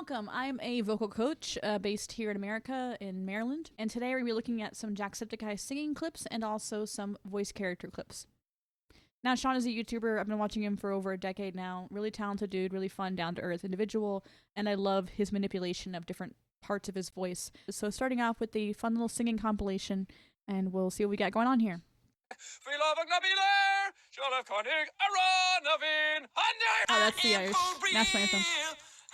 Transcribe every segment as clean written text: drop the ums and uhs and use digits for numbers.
welcome. I'm a vocal coach based here in America, in Maryland, and today we're going to be looking at some Jacksepticeye singing clips and also some voice character clips. Now, Sean is a YouTuber. I've been watching him for over a decade now. Really talented dude, really fun, down-to-earth individual, and I love his manipulation of different parts of his voice. So starting off with the fun little singing compilation, and we'll see what we got going on here. Oh, that's the Irish national anthem.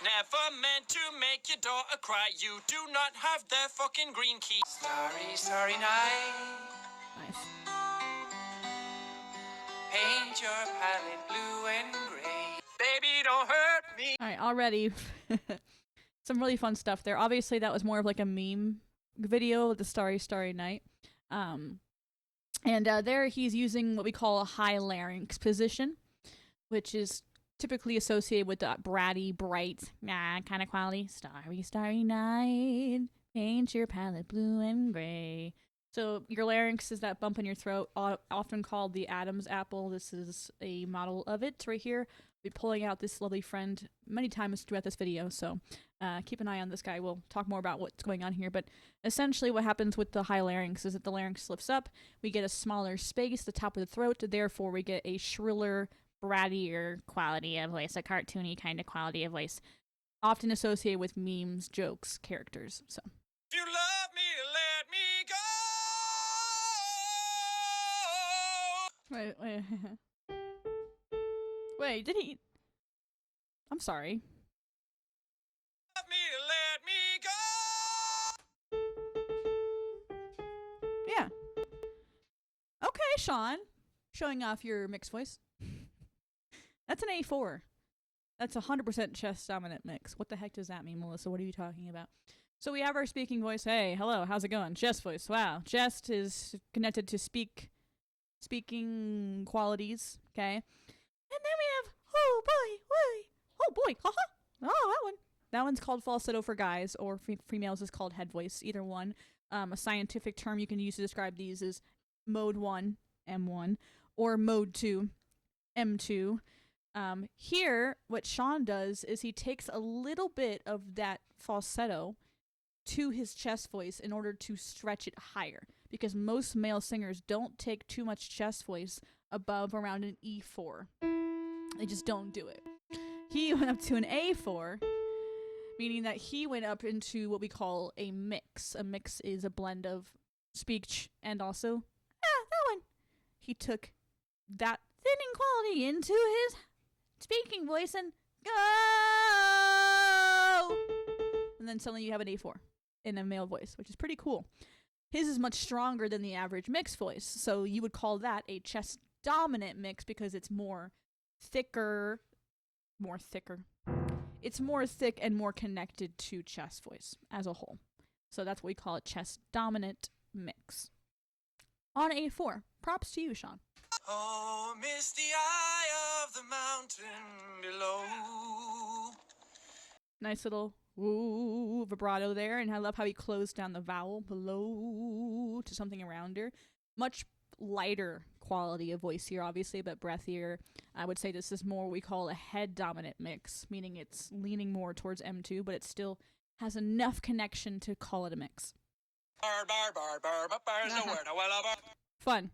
Never meant to make your daughter cry. You do not have the fucking green key. Starry, starry night. Nice. Paint your palette blue and gray. Baby, don't hurt me. All right, already some really fun stuff there. Obviously, that was more of like a meme video with the Starry, Starry Night. There he's using what we call a high larynx position, which is typically associated with that bratty, bright kind of quality. Starry, starry night, paint your palette blue and gray. So your larynx is that bump in your throat, often called the Adam's apple. This is a model of it right here. I'll be pulling out this lovely friend many times throughout this video, so keep an eye on this guy. We'll talk more about what's going on here, but essentially what happens with the high larynx is that the larynx lifts up, we get a smaller space at the top of the throat, therefore we get a shriller, brattier quality of voice, a cartoony kind of quality of voice, often associated with memes, jokes, characters. So, If you love me, let me go. Wait, did he? I'm sorry. Love me, let me go. Yeah. Okay, Sean. Showing off your mixed voice. That's an A4. That's 100% chest dominant mix. What the heck does that mean, Melissa? What are you talking about? So we have our speaking voice. Hey, hello, how's it going? Chest voice. Wow. Chest is connected to speaking qualities. Okay. And then we have, oh boy, haha. Oh, that one. That one's called falsetto for guys, or females is called head voice. Either one. A scientific term you can use to describe these is mode 1, M1, or mode 2, M2. Here, what Sean does is he takes a little bit of that falsetto to his chest voice in order to stretch it higher, because most male singers don't take too much chest voice above around an E4. They just don't do it. He went up to an A4, meaning that he went up into what we call a mix. A mix is a blend of speech and also, that one. He took that thinning quality into his speaking voice and go! And then suddenly you have an A4 in a male voice, which is pretty cool. His is much stronger than the average mixed voice, so you would call that a chest dominant mix because it's more thicker. It's more thick and more connected to chest voice as a whole. So that's what we call a chest dominant mix. On A4. Props to you, Sean. Oh, misty eye of the mountain below. Nice little woo vibrato there, and I love how he closed down the vowel below to something around her. Much lighter quality of voice here, obviously, but breathier. I would say this is more what we call a head dominant mix, meaning it's leaning more towards M2, but it still has enough connection to call it a mix. Bar, bar, bar, bar, bar, bar is the word. Well, bar. Fun.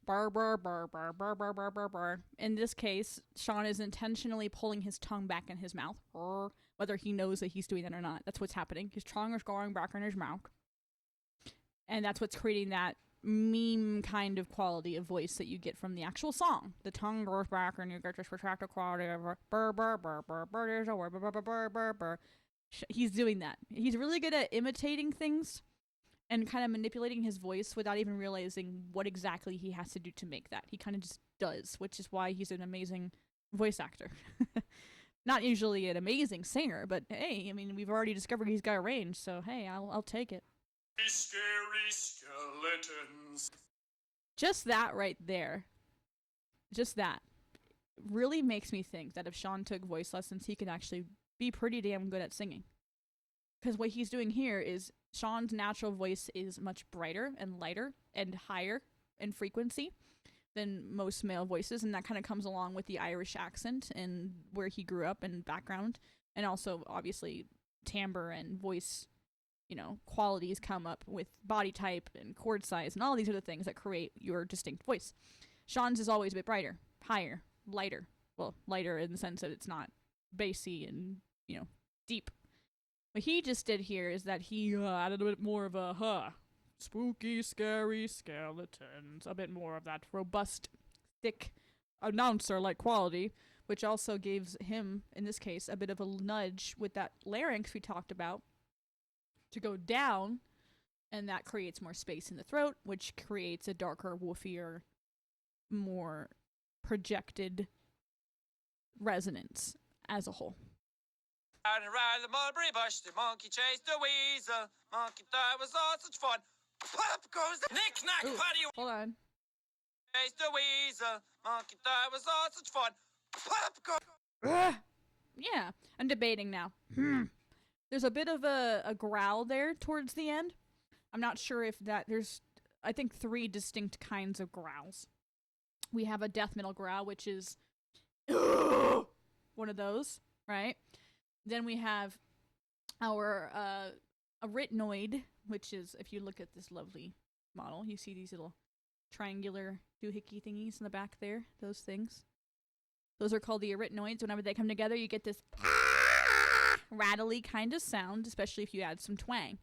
Bar, bar, bar, bar, bar, bar, bar, bar, bar. In this case, Sean is intentionally pulling his tongue back in his mouth, whether he knows that he's doing that or not. That's what's happening. His tongue is going back in his mouth. And that's what's creating that meme kind of quality of voice that you get from the actual song. The tongue goes back and you get this retracted quality of burr, burr, burr, burr, burr, there's a word, burr, burr, burr, burr, burr. He's doing that. He's really good at imitating things and kind of manipulating his voice without even realizing what exactly he has to do to make that. He kind of just does, which is why he's an amazing voice actor. Not usually an amazing singer, but hey, I mean, we've already discovered he's got a range, so hey, I'll take it. Scary skeletons. Just that right there. Just that. Really makes me think that if Sean took voice lessons, he could actually be pretty damn good at singing. Because what he's doing here is Sean's natural voice is much brighter and lighter and higher in frequency than most male voices, and that kind of comes along with the Irish accent and where he grew up and background. And also, obviously, timbre and voice, qualities come up with body type and chord size and all these other things that create your distinct voice. Sean's is always a bit brighter, higher, lighter. Well, lighter in the sense that it's not bassy and, deep. What he just did here is that he added a bit more of a spooky, scary skeletons, a bit more of that robust, thick, announcer-like quality, which also gives him, in this case, a bit of a nudge with that larynx we talked about to go down, and that creates more space in the throat, which creates a darker, woofier, more projected resonance as a whole. Riding around the mulberry bush, the monkey chased the weasel. Monkey thought it was all such fun. Pop goes the knick-knack, patty. Hold on. Chased the weasel. Monkey thought it was all such fun. Pop goes... Yeah, I'm debating now. There's a bit of a growl there towards the end. I'm not sure if there's, I think, 3 distinct kinds of growls. We have a death metal growl, which is one of those, right? Then we have our arytenoid, which is, if you look at this lovely model, you see these little triangular doohickey thingies in the back there, those things. Those are called the arytenoids. Whenever they come together, you get this rattly kind of sound, especially if you add some twang.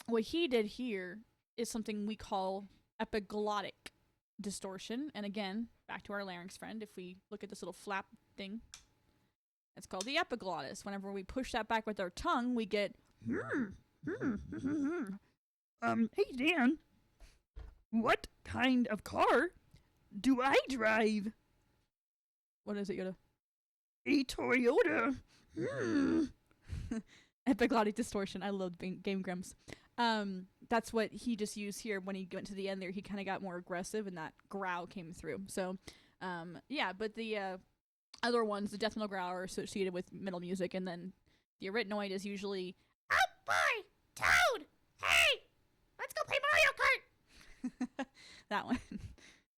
What he did here is something we call epiglottic distortion. And again, back to our larynx friend, if we look at this little flap thing, it's called the epiglottis. Whenever we push that back with our tongue, we get hey Dan, what kind of car do I drive? What is it, Yoda? A Toyota. Epiglottic distortion. I love Game Grumps. That's what he just used here. When he went to the end there, he kind of got more aggressive and that growl came through. So, yeah, but the other ones, the death metal growl, are associated with metal music, and then the arytenoid is usually, oh boy, Toad, hey, let's go play Mario Kart. That one.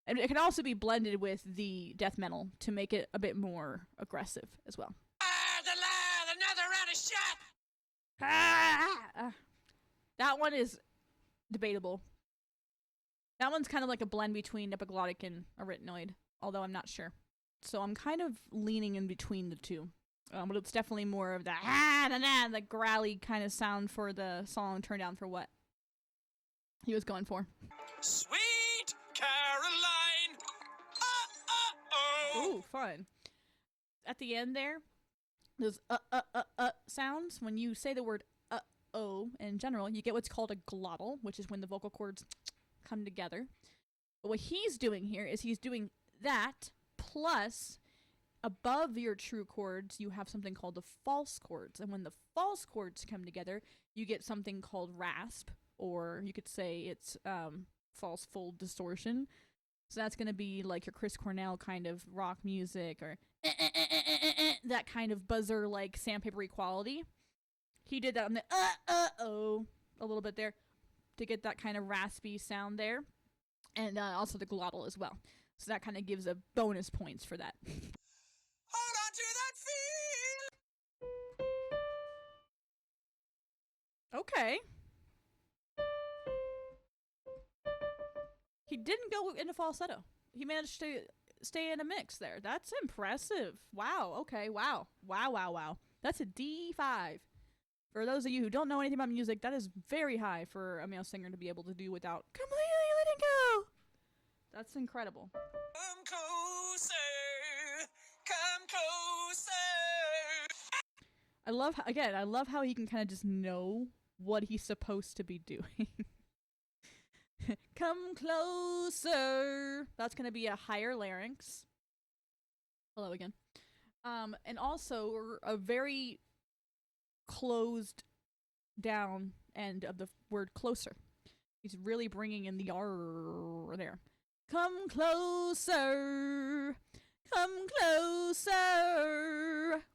And it can also be blended with the death metal to make it a bit more aggressive as well. The lad, another round of shot. That one is debatable. That one's kind of like a blend between epiglottic and arytenoid, although I'm not sure. So I'm kind of leaning in between the two. But it's definitely more of the growly kind of sound for the song Turn Down for What he was going for. Sweet Caroline. Oh. Ooh, fun. At the end there, those sounds, when you say the word oh in general, you get what's called a glottal, which is when the vocal cords come together. But what he's doing here is he's doing that plus above your true chords, you have something called the false chords. And when the false chords come together, you get something called rasp, or you could say it's false full distortion. So that's going to be like your Chris Cornell kind of rock music, or that kind of buzzer-like sandpapery quality. He did that on the oh a little bit there to get that kind of raspy sound there, and also the glottal as well. So that kind of gives a bonus points for that. Hold on to that feel. Okay. He didn't go into falsetto. He managed to stay in a mix there. That's impressive. Wow. Okay. Wow. Wow. That's a D5. For those of you who don't know anything about music, that is very high for a male singer to be able to do without completely letting go. That's incredible. Come closer. Come closer. I love how he can kind of just know what he's supposed to be doing. Come closer. That's going to be a higher larynx. Hello again. And also a very closed down end of the word closer. He's really bringing in the R there. Come closer. Come closer.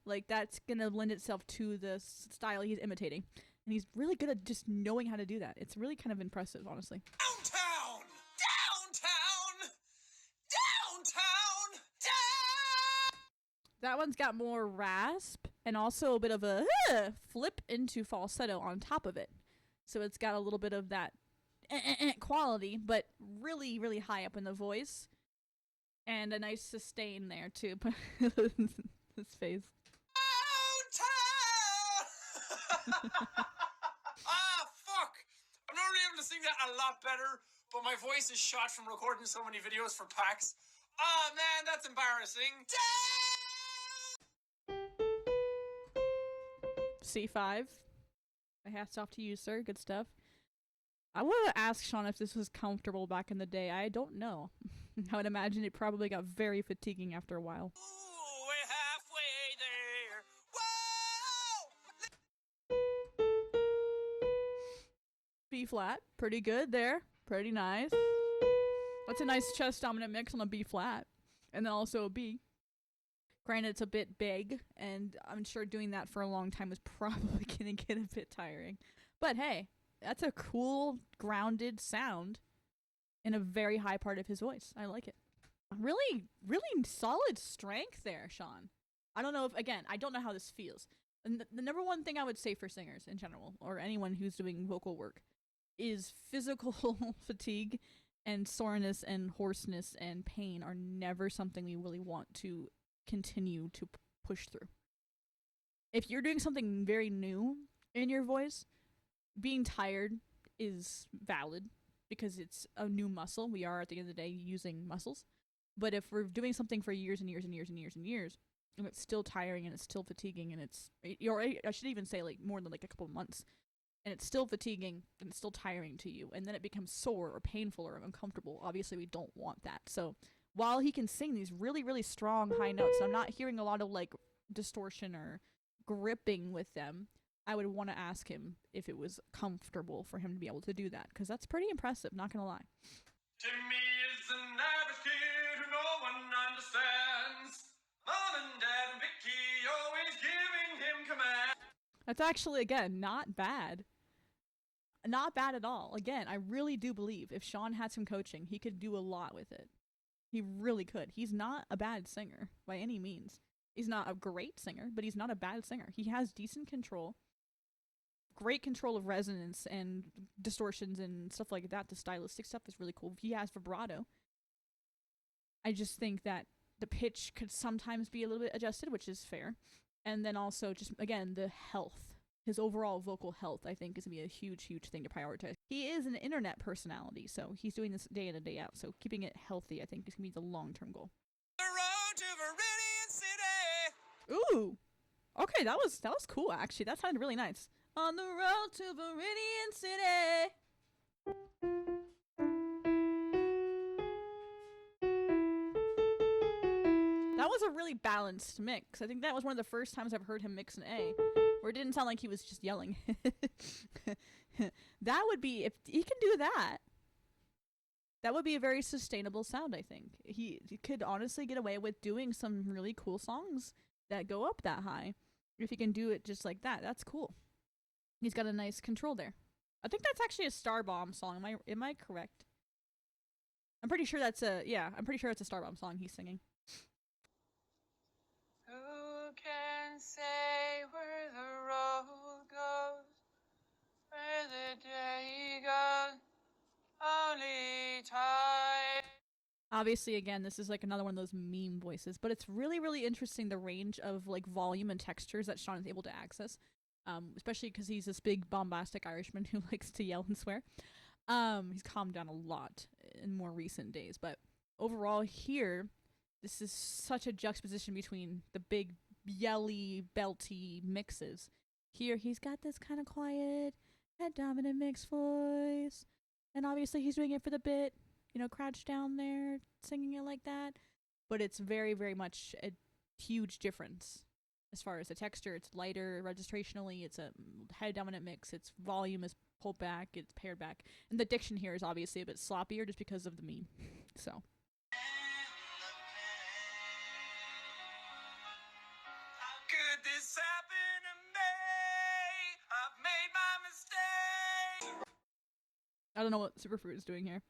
Like, that's gonna lend itself to the style he's imitating. And he's really good at just knowing how to do that. It's really kind of impressive, honestly. Downtown! Downtown! Downtown! Down! That one's got more rasp and also a bit of a flip into falsetto on top of it. So it's got a little bit of that quality, but really, really high up in the voice. And a nice sustain there, too. His face. Fuck! I'm not really able to sing that a lot better, but my voice is shot from recording so many videos for PAX. Oh man, that's embarrassing. C5. My hat's off to you, sir. Good stuff. I would have asked Sean if this was comfortable back in the day. I don't know. I would imagine it probably got very fatiguing after a while. Ooh, we're halfway there. Whoa! B flat. Pretty good there. Pretty nice. That's a nice chest dominant mix on a B flat. And then also a B. Granted, it's a bit big, and I'm sure doing that for a long time is probably going to get a bit tiring. But hey, that's a cool, grounded sound in a very high part of his voice. I like it. Really, really solid strength there, Sean. I don't know if, again, I don't know how this feels. And the number one thing I would say for singers in general, or anyone who's doing vocal work, is physical fatigue and soreness and hoarseness and pain are never something we really want to continue to push through. If you're doing something very new in your voice, being tired is valid because it's a new muscle. We are, at the end of the day, using muscles. But if we're doing something for years and years and years and years and years, and it's still tiring and it's still fatiguing and it's, or I should even say like more than like a couple of months, and it's still fatiguing and it's still tiring to you, and then it becomes sore or painful or uncomfortable, obviously we don't want that. So while he can sing these really, really strong high notes, and I'm not hearing a lot of like distortion or gripping with them, I would want to ask him if it was comfortable for him to be able to do that, because that's pretty impressive, not gonna lie. Timmy is an average kid who no one understands. Mom and Dad and Vicky always giving him command. That's actually, again, not bad. Not bad at all. Again, I really do believe if Sean had some coaching, he could do a lot with it. He really could. He's not a bad singer by any means. He's not a great singer, but he's not a bad singer. He has decent control, great control of resonance and distortions and stuff like that. The stylistic stuff is really cool. He has vibrato. I just think that the pitch could sometimes be a little bit adjusted, which is fair. And then also just, again, the health. His overall vocal health, I think, is going to be a huge, huge thing to prioritize. He is an internet personality, so he's doing this day in and day out. So keeping it healthy, I think, is going to be the long-term goal. The road to Viridian City. Ooh. Okay, that was cool, actually. That sounded really nice. On the road to Viridian City. That was a really balanced mix. I think that was one of the first times I've heard him mix an A, where it didn't sound like he was just yelling. That would be, if he can do that, that would be a very sustainable sound, I think. He could honestly get away with doing some really cool songs that go up that high. If he can do it just like that, that's cool. He's got a nice control there. I think that's actually a Star Bomb song. Am I correct? I'm pretty sure that's a Star Bomb song he's singing. Who can say where the road goes, where the day goes? Only time. Obviously, again, this is like another one of those meme voices, but it's really, really interesting the range of like volume and textures that Sean is able to access, especially because he's this big bombastic Irishman who likes to yell and swear. He's calmed down a lot in more recent days, but overall here, this is such a juxtaposition between the big yelly, belty mixes. Here, he's got this kind of quiet, head dominant mix voice, and obviously he's doing it for the bit. Crouched down there, singing it like that. But it's very, very much a huge difference as far as the texture. It's lighter registrationally. It's a head dominant mix. Its volume is pulled back. It's pared back. And the diction here is obviously a bit sloppier just because of the meme. So. How could this happen to me? I've made my mistake. I don't know what Superfruit is doing here.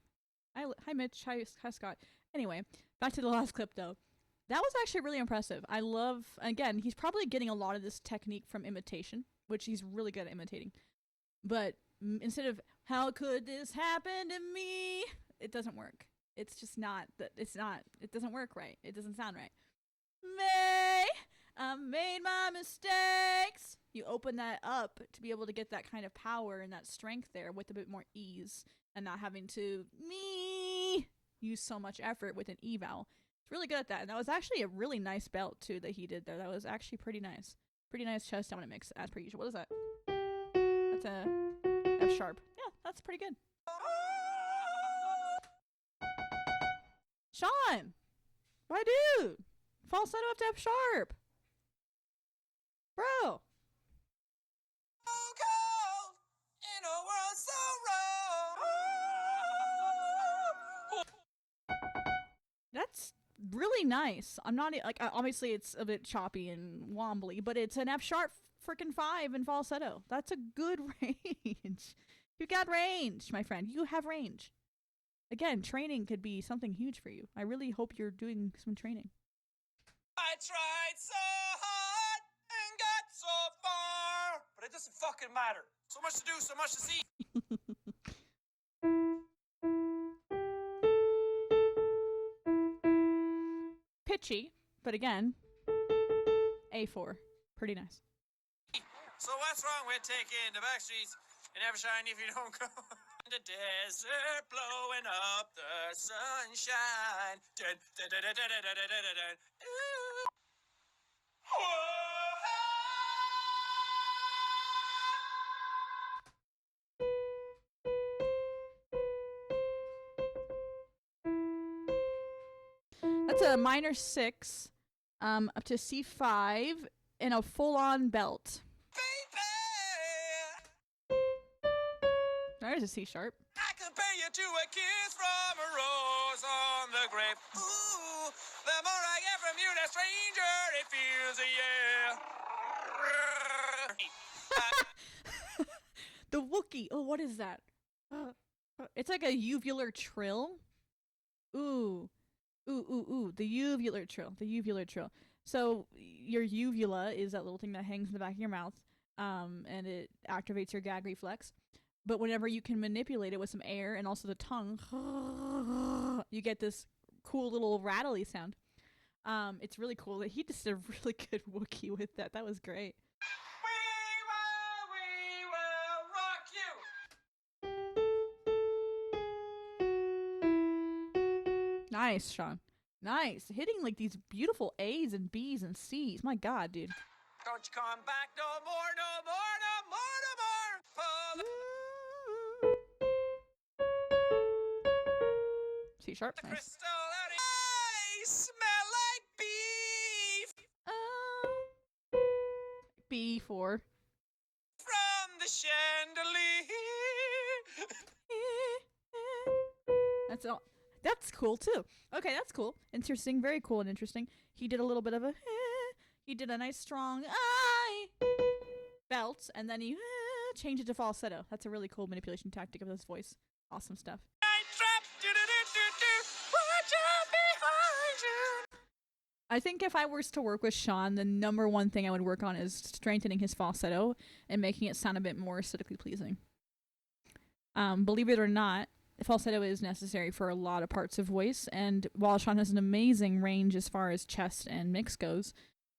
Hi Mitch. Hi Scott. Anyway, back to the last clip though. That was actually really impressive. I love, again, he's probably getting a lot of this technique from imitation, which he's really good at imitating. But instead of, how could this happen to me? It doesn't work. It's just not, it doesn't work right. It doesn't sound right. May, I made my mistakes. You open that up to be able to get that kind of power and that strength there with a bit more ease and not having to use so much effort with an E vowel. It's really good at that. And that was actually a really nice belt too that he did there. That was actually pretty nice. Pretty nice chest dominant mix as per usual. What is that? That's a F sharp. Yeah, that's pretty good. Sean! My dude! Falsetto up to F sharp! Bro! In a world so wrong. That's really nice. I'm not, like, obviously it's a bit choppy and wombly, but it's an F sharp freaking 5 in falsetto. That's a good range. You got range, my friend. You have range. Again, training could be something huge for you. I really hope you're doing some training. I tried so hard and got so far, but it doesn't fucking matter. So much to do, so much to see. Pitchy, but again, A4. Pretty nice. So what's wrong with taking the back streets? You never shine if you don't go. The desert blowing up the sunshine. Dun, dun, dun, dun, dun, dun, dun, dun, dun, dun. Ooh. That's a minor 6, up to C5 in a full-on belt. There's a C sharp. I compare you to a kiss from a rose on the grave. Ooh, the more I get from you, the stranger it feels, yeah. The Wookiee. Oh, what is that? It's like a uvular trill. Ooh. The uvular trill. The uvular trill. So your uvula is that little thing that hangs in the back of your mouth, and it activates your gag reflex. But whenever you can manipulate it with some air and also the tongue, you get this cool little rattly sound. It's really cool. He just did a really good Wookiee with that. That was great. We will rock you. Nice, Sean. Nice. Hitting like these beautiful A's and B's and C's. My God, dude. Don't you come back no more, no more, no more, no more. Pull C sharp. the Nice. crystal out. I smell like beef B4. from the chandelier. That's all. That's cool too. Okay, that's cool. Interesting. Very cool and interesting. He did a little bit of a. He did a nice strong belt, and then he changed it to falsetto. That's a really cool manipulation tactic of his voice. Awesome stuff. I think if I was to work with Sean, the number one thing I would work on is strengthening his falsetto and making it sound a bit more aesthetically pleasing. Believe it or not, falsetto is necessary for a lot of parts of voice, and while Sean has an amazing range as far as chest and mix goes,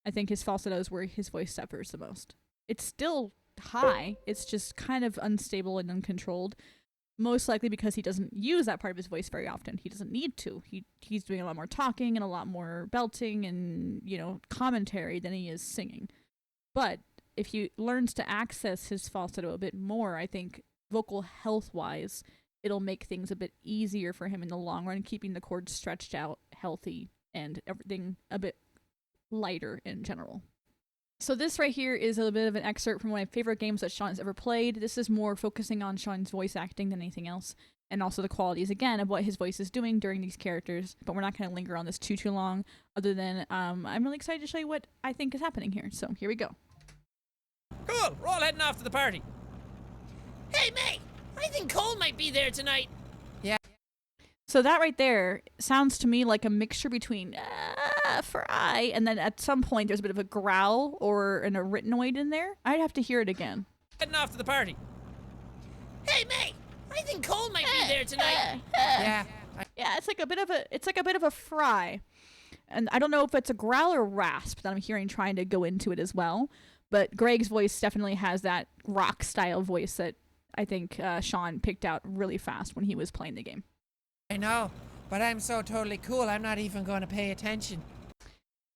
I think his falsetto is where his voice suffers the most. It's still high, it's just kind of unstable and uncontrolled, most likely because he doesn't use that part of his voice very often. He doesn't need to. He's doing a lot more talking and a lot more belting and, commentary than he is singing. But if he learns to access his falsetto a bit more, I think vocal health-wise, it'll make things a bit easier for him in the long run, keeping the cords stretched out, healthy, and everything a bit lighter in general. So this right here is a bit of an excerpt from one of my favorite games that Sean has ever played. This is more focusing on Sean's voice acting than anything else, and also the qualities, again, of what his voice is doing during these characters, but we're not going to linger on this too long, other than I'm really excited to show you what I think is happening here. So here we go. Cool, we're all heading off to the party. Hey, mate! I think Cole might be there tonight. So that right there sounds to me like a mixture between Fry. And then at some point, there's a bit of a growl or an arytenoid in there. I'd have to hear it again. Heading off to the party. Hey, May, I think Cole might be there tonight. Yeah. Yeah, it's like a bit of a fry. And I don't know if it's a growl or rasp that I'm hearing trying to go into it as well. But Greg's voice definitely has that rock style voice that I think Sean picked out really fast when he was playing the game. I know, but I'm so totally cool, I'm not even going to pay attention.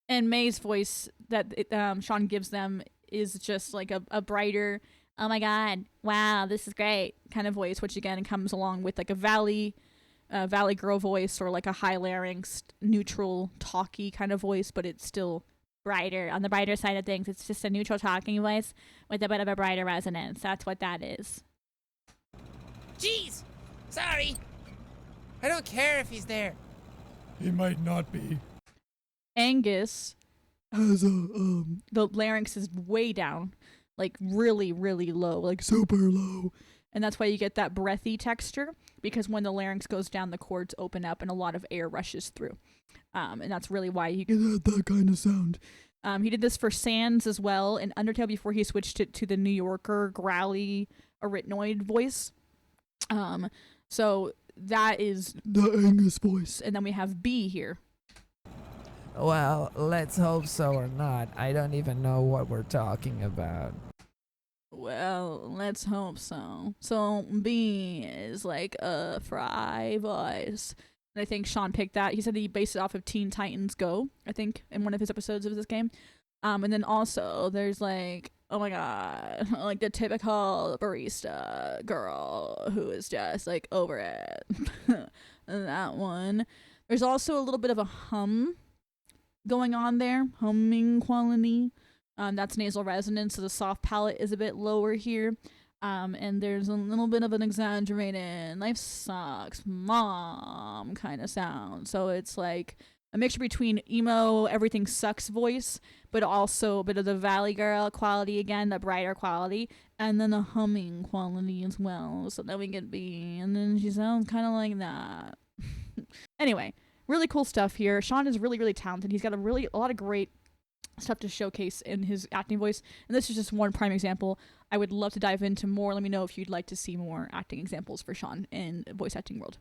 And May's voice that Sean gives them is just like a brighter, oh my god, wow, this is great kind of voice, which again comes along with like a valley girl voice or like a high larynx, neutral, talky kind of voice, but it's still brighter, on the brighter side of things. It's just a neutral talking voice with a bit of a brighter resonance. That's what that is. Jeez, sorry. I don't care if he's there. He might not be. Angus has the larynx is way down, like really, really low, like super low. And that's why you get that breathy texture, because when the larynx goes down, the cords open up and a lot of air rushes through. And that's really why you get that kind of sound. He did this for Sans as well in Undertale before he switched it to the New Yorker growly arytenoid voice. So that is the Angus voice. And then we have B here. Well, let's hope so or not. I don't even know what we're talking about. Well, let's hope so. So B is like a Fry voice. And I think Sean picked that. He said he based it off of Teen Titans Go, I think, in one of his episodes of this game. And then also there's like, oh my god, like the typical barista girl who is just like over it. That one. There's also a little bit of a hum going on there, humming quality. That's nasal resonance, so the soft palate is a bit lower here. And there's a little bit of an exaggerated life sucks mom kind of sound. So it's like a mixture between emo everything sucks voice, but also a bit of the Valley Girl quality again, the brighter quality, and then the humming quality as well. So then we get B, and then she sounds kind of like that. Anyway, really cool stuff here. Sean is really, really talented. He's got a lot of great stuff to showcase in his acting voice, and this is just one prime example. I would love to dive into more. Let me know if you'd like to see more acting examples for Sean in voice acting world.